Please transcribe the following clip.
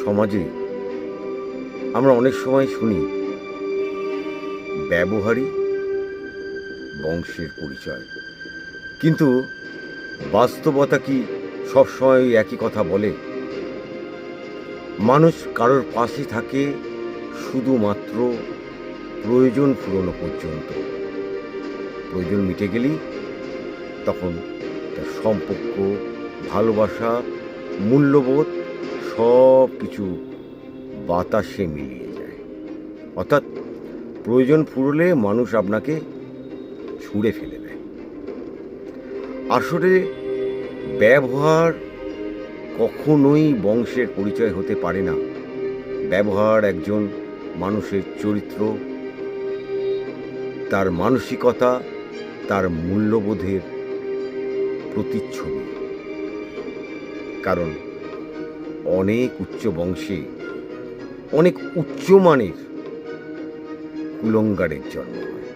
সমাজে আমরা অনেক সময় শুনি ব্যবহারই বংশের পরিচয়, কিন্তু বাস্তবতা কি সবসময় ওই একই কথা বলে? মানুষ কারোর পাশে থাকে শুধুমাত্র প্রয়োজন পূরণ পর্যন্ত। প্রয়োজন মিটে গেলেই তখন তার সম্পর্ক, ভালোবাসা, মূল্যবোধ সব কিছু বাতাসে মিলিয়ে যায়। অর্থাৎ প্রয়োজন ফুরলে মানুষ আপনাকে ছুঁড়ে ফেলে দেয়। আসলে ব্যবহার কখনোই বংশের পরিচয় হতে পারে না। ব্যবহার একজন মানুষের চরিত্র, তার মানসিকতা, তার মূল্যবোধের প্রতিচ্ছবি। কারণ অনেক উচ্চ বংশে অনেক উচ্চমানের কুলঙ্গারের জন্ম হয়।